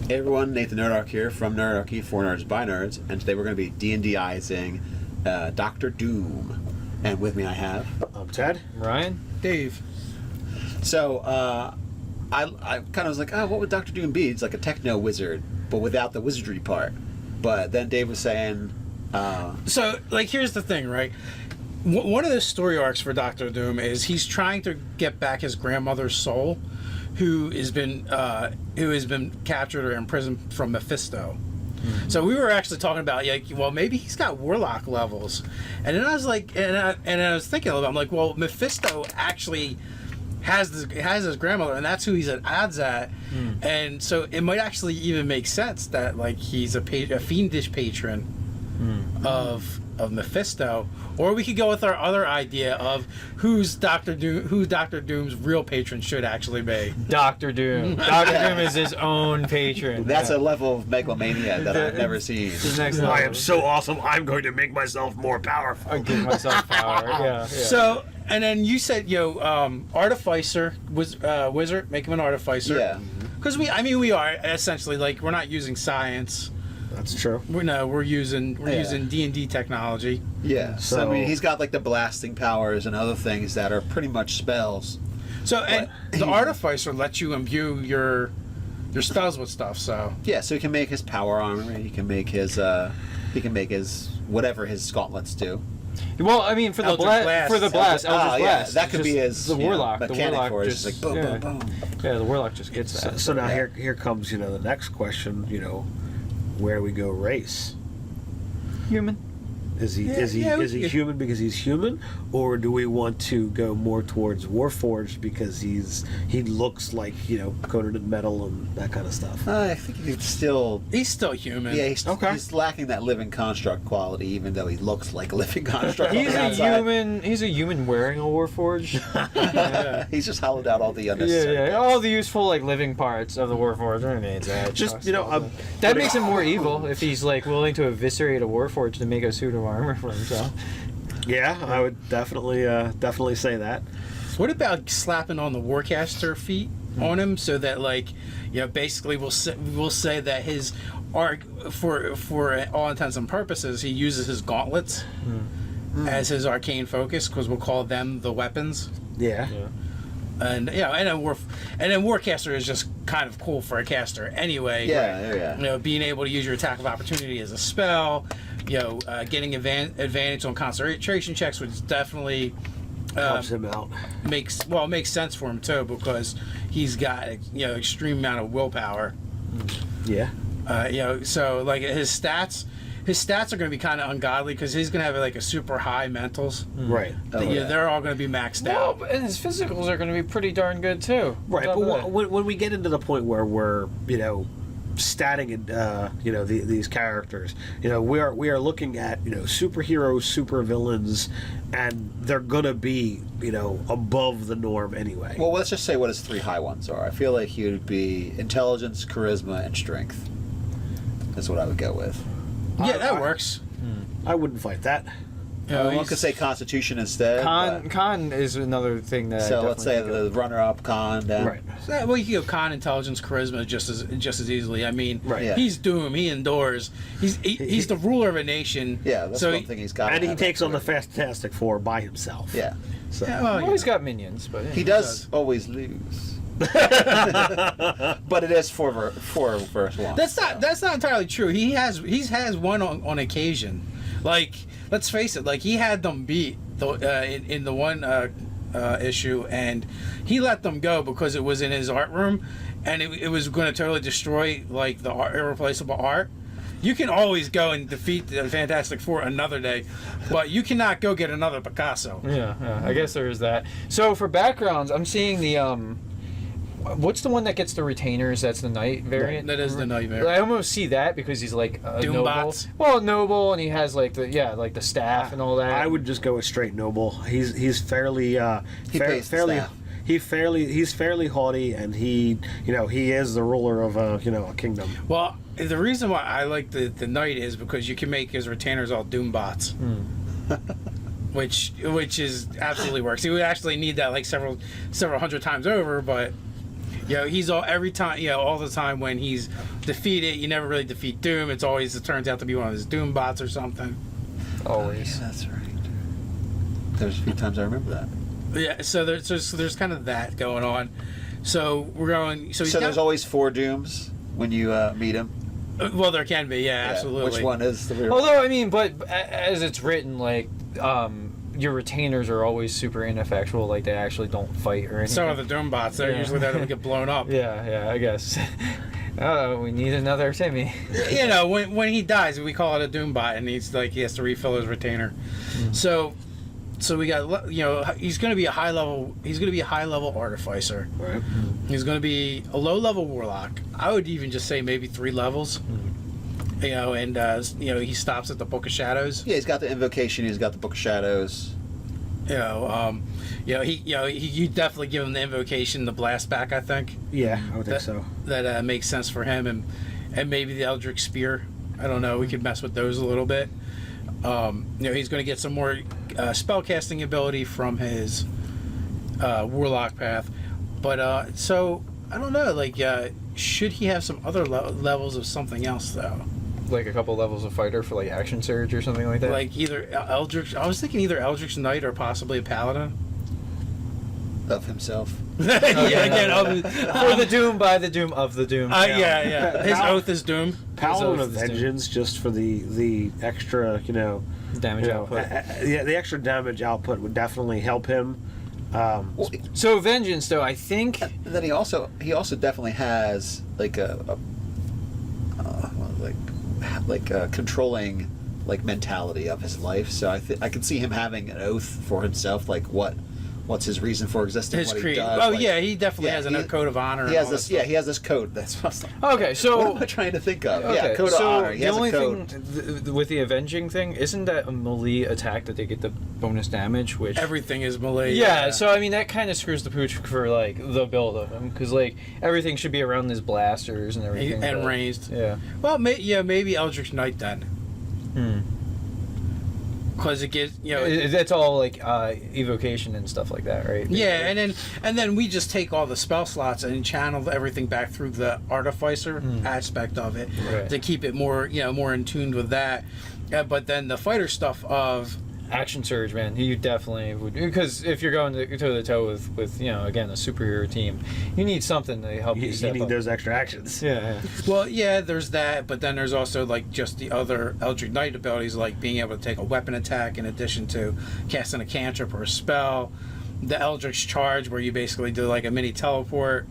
Hey everyone, Nathan Nerdarchy here from Nerdarchy, for Nerds by Nerds, and today we're going to be D&D-izing Dr. Doom. And with me I have... I'm Ted. Ryan. Dave. So, I kind of was like, oh, what would Dr. Doom be? It's like a techno wizard, but without the wizardry part. But then Dave was saying... So, like, here's the thing, right? One of the story arcs for Dr. Doom is he's trying to get back his grandmother's soul, who has been captured or imprisoned from Mephisto. Mm-hmm. So we were actually talking about, like, well, maybe he's got warlock levels, and then I was like, and I was thinking, I'm like, well, Mephisto actually has his grandmother, and that's who he's at odds at, and so it might actually even make sense that, like, he's a fiendish patron of Mephisto, or we could go with our other idea of who Dr. Doom's real patron should actually be. Dr. Doom. Dr. Doom is his own patron. That's a level of megalomania that I've never seen. I am so awesome, I'm going to make myself more powerful. I give myself power. Yeah. So, and then you said, artificer, wizard, make him an artificer. Yeah. Because we are essentially, like, we're not using science. That's true. We're using D&D technology. Yeah. So I mean, he's got like the blasting powers and other things that are pretty much spells. So and the artificer lets you imbue your spells with stuff. So yeah, so he can make his power armor. He can make his whatever his gauntlets do. Well, I mean, for the blast, Eldritch Blast, that could be his the warlock. The warlock for it. just It's like boom, boom, boom. Yeah, the warlock just gets that. So now here comes the next question. Where we go race. Human. Is he human because he's human, or do we want to go more towards Warforged because he looks like coated in metal and that kind of stuff? I think he's still human. Yeah, he's lacking that living construct quality, even though he looks like a living construct. He's a human. He's a human wearing a Warforged. He's just hollowed out all the unnecessary. All the useful living parts of the Warforged remains. Just that makes him more evil if he's willing to eviscerate a Warforged to make a suit of armor for himself. Yeah, I would definitely say that. What about slapping on the Warcaster feet on him, so that basically we'll say that his arc, for all intents and purposes, he uses his gauntlets as his arcane focus, because we'll call them the weapons. Yeah. And then Warcaster is just kind of cool for a caster anyway. Yeah. Being able to use your attack of opportunity as a spell, getting advantage on concentration checks, which definitely helps him out. Makes sense for him too, because he's got extreme amount of willpower. Yeah. So like his stats are going to be kind of ungodly, because he's going to have a super high mentals. Right. They're all going to be maxed out. And his physicals are going to be pretty darn good too. Right. But when we get into the point where we're statting these characters, we are looking at superheroes, super villains, and they're going to be above the norm anyway. Well, let's just say what his three high ones are. I feel like he would be intelligence, charisma, and strength. That's what I would go with. Yeah, that works. I wouldn't fight that. One could say Constitution instead. Con is another thing that. So let's say the runner-up Con. Then. Right. So, well, you can go Con, intelligence, charisma just as easily. I mean, He's Doom. He endures. He's the ruler of a nation. Yeah, that's one thing he's got. And he takes on the Fantastic Four by himself. Yeah. So he's got minions, but he does always lose. But it is 4 versus 1. That's not entirely true. He has won on occasion. Like, let's face it. Like, he had them beat in the one issue, and he let them go because it was in his art room, and it was going to totally destroy the irreplaceable art. You can always go and defeat the Fantastic Four another day, but you cannot go get another Picasso. Yeah, I guess there is that. So for backgrounds, I'm seeing the what's the one that gets the retainers? That's the knight variant. That is the knight variant. I almost see that because he's a noble. Bots. Well, noble, and he has the staff and all that. I would just go with straight noble. He's fairly he's fairly haughty, and he is the ruler of a kingdom. Well, the reason why I like the knight is because you can make his retainers all doom bots. Which is absolutely works. He would actually need that several hundred times over, but You know, he's every time, you know, all the time when he's defeated, you never really defeat Doom. It turns out to be one of his Doom bots or something. Always. Yeah, that's right. There's a few times I remember that. Yeah, so there's kind of that going on. So we're going. So, There's always 4 Dooms when you meet him. Well, there can be, yeah, absolutely. Which one is the real one? Although, I mean, but as it's written, like, your retainers are always super ineffectual. Like, they actually don't fight or anything. So are the Doom bots. They're usually there to get blown up. Yeah, I guess. Oh, we need another Timmy. You know, when he dies, we call it a Doom bot, and he has to refill his retainer. So we got, you know, he's going to be a high level artificer. Right. He's going to be a low level warlock. I would even just say maybe 3 levels. You know, and you know, he stops at the Book of Shadows. Yeah, he's got the Invocation. He's got the Book of Shadows. You definitely give him the Invocation, the Blast Back. I think. Yeah, I would think so. That makes sense for him, and maybe the Eldritch Spear. I don't know. We could mess with those a little bit. You know, he's going to get some more spell casting ability from his warlock path, but so I don't know. Like, should he have some other levels of something else though? Like a couple levels of fighter for like action surge or something like that. Like either Eldritch. I was thinking either Eldritch Knight or possibly a Paladin. Of himself. Yeah, again, for the Doom, by the Doom, of the Doom. yeah. His oath is Doom. Paladin of His oath is Vengeance, just for the extra, you know, Damage output. Yeah, the extra damage output would definitely help him. So Vengeance, though, I think. And then he also definitely has like a controlling like mentality of his life. So I can see him having an oath for himself, like what's his reason for existing, His what creed. he does. Oh like, yeah, he definitely has a code of honor. He and has all this. that Yeah, stuff. he has this code. That's what's Okay, so. what am I trying to think of? Okay, Yeah, code so of honor. He the has only a code. thing with the avenging thing isn't that a melee attack that they get the bonus damage, which Everything is melee. yeah. So I mean that kind of screws the pooch for like the build of him because like everything should be around his blasters and everything. and but- raised. Yeah. Well, maybe Eldritch Knight then, because it gives That's all like evocation and stuff like that, right? Yeah, and then we just take all the spell slots and channel everything back through the artificer aspect of it Right. to keep it more more in tune with that. But then the fighter stuff of Action surge, man. You definitely would, because if you're going toe to toe with again a superhero team, you need something to help you. You need those extra actions. Yeah. well, yeah, there's that, but then there's also like just the other Eldritch Knight abilities, like being able to take a weapon attack in addition to casting a cantrip or a spell. The Eldritch Charge, where you basically do like a mini teleport.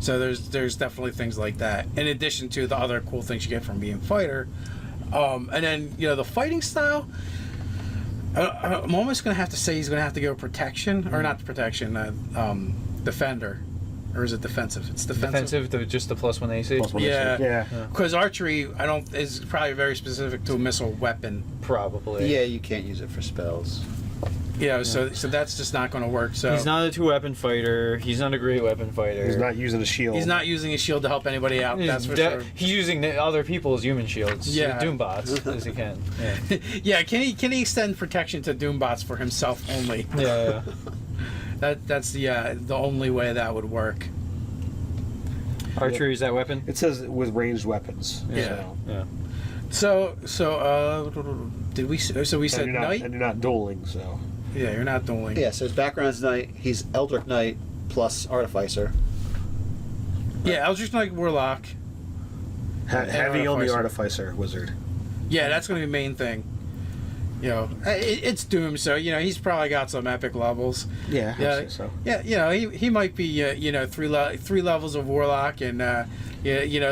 So there's definitely things like that, in addition to the other cool things you get from being fighter. And then the fighting style. I'm almost going to have to say he's going to have to go protection, or not protection, defender. Or is it defensive? It's defensive. Just the +1 AC. +1 AC. Yeah. Because archery, is probably very specific to a missile weapon. Probably. Yeah, you can't use it for spells. So that's just not going to work. So He's not a 2-weapon fighter. He's not a great weapon fighter. He's not using a shield. He's not using a shield to help anybody out. That's for sure. He's using other people's human shields. Yeah. Doombots as he can. Yeah. Yeah. Can he extend protection to Doombots for himself only? Yeah. That's the only way that would work. Archery is that weapon? It says with ranged weapons. Yeah. So. Yeah. So did we? So we said and you're knight. and you're not dueling, so. Yeah, you're not dueling. Yeah, so his background's Knight. He's Eldritch Knight plus Artificer. Yeah, Eldritch Knight Warlock. Heavy on the Artificer. Artificer wizard. Yeah, that's going to be the main thing. It's Doom, so he's probably got some epic levels. Yeah, Yeah, I'd say so. Yeah, he might be three levels of Warlock and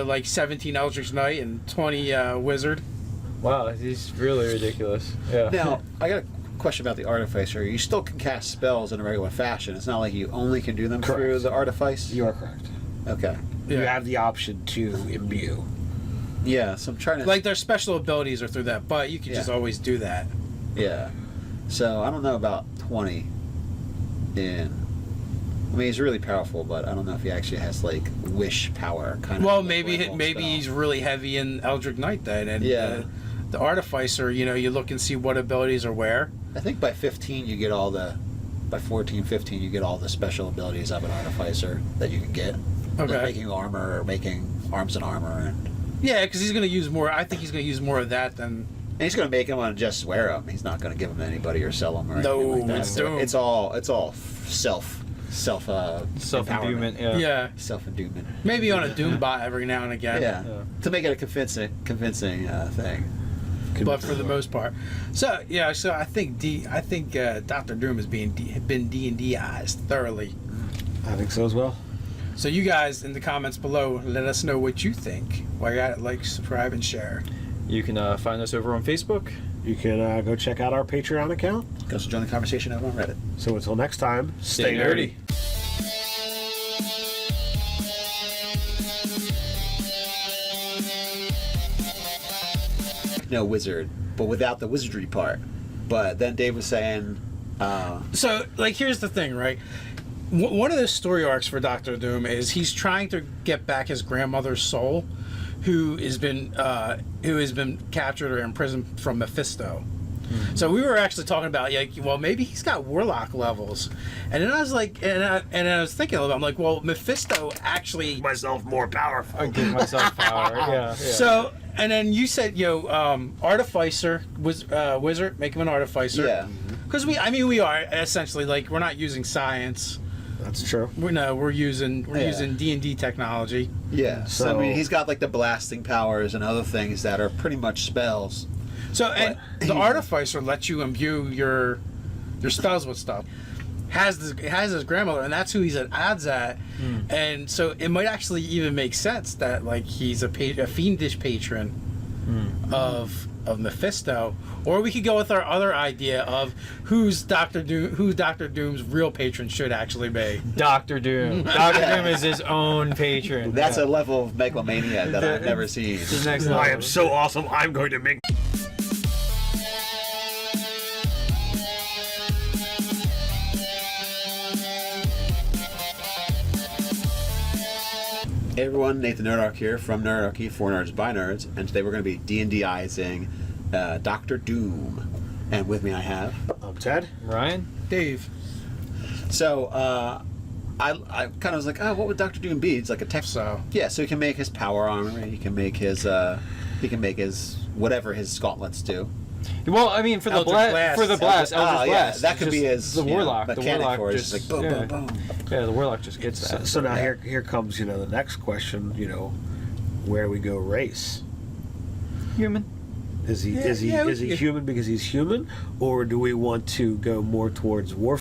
like 17 Eldritch Knight and 20 Wizard. Wow, he's really ridiculous. Yeah. Now, I got a question about the Artificer. You still can cast spells in a regular fashion. It's not like you only can do them Correct. through the Artifice? You are correct. Okay. You Yeah. have the option to imbue. Yeah, so I'm trying to... Like their special abilities are through that, but you can just Yeah. always do that. Yeah. So I don't know about 20 in... I mean, he's really powerful, but I don't know if he actually has, like, wish power. Kind Well, of maybe spell. he's really heavy in Eldritch Knight then, and Yeah. the Artificer, you look and see what abilities are where. I think by 15 you get all the by 14, 15, you get all the special abilities of an artificer that you can get. Okay. Like making armor or making arms and armor, and Yeah, because he's going to use more. I think he's going to use more of that than. And he's going to make them and just swear them. He's not going to give them to anybody or sell them or No, anything like that. it's So dope. it's all Self-enduement, yeah. Yeah. self-enduement. Maybe on a Doom bot every now and again. Yeah. Yeah. To make it a convincing thing. But for the most part, so yeah, so I think Doctor Doom has been D&Dized thoroughly. I think so as well. So you guys in the comments below, let us know what you think. While you're at it, like, subscribe, and share. You can find us over on Facebook. You can go check out our Patreon account. Also join the conversation over on Reddit. So until next time, Stay nerdy. No wizard, but without the wizardry part. But then Dave was saying, So, like, here's the thing, right? One of the story arcs for Doctor Doom is he's trying to get back his grandmother's soul, who has been captured or imprisoned from Mephisto. So we were actually talking about, like, well, maybe he's got warlock levels, and then I was like, and I was thinking a little bit, I'm like, well, Mephisto actually. myself more powerful. I give myself power. Yeah. So, and then you said, artificer, wizard, make him an artificer. yeah. Because we are essentially, like, we're not using science. That's true. We're using D&D technology. Yeah. So, I So- mean, he's got like the blasting powers and other things that are pretty much spells. So, and the artificer lets you imbue your spells with stuff. Has his grandmother, and that's who he's at odds at. And so it might actually even make sense that, like, he's a fiendish patron of Mephisto, or we could go with our other idea of who Doctor Doom's real patron should actually be. Doctor Doom. Doctor Doom is his own patron. That's a level of megalomania that I've never seen. the next level. I am so awesome. I'm going to make. Hey everyone, Nathan Nerdarchy here from Nerdarchy, for nerds by nerds, and today we're going to be D&D-izing Doctor Doom. And with me I have... I'm Ted. Ryan. Dave. So, I kind of was like, oh, what would Doctor Doom be? It's like a tech... So Yeah, so he can make his power armor, he can make his whatever his gauntlets do. Well, I mean, for the Eldritch blast, Blast. Eldritch Yeah, Blast. that could be his the warlock. The mechanic warlock for it. just It's just like boom, boom, boom. Yeah, the warlock just gets So, that. so now here comes the next question. Where we go race. Human. Is he Yeah, human because he's human, or do we want to go more towards warfare?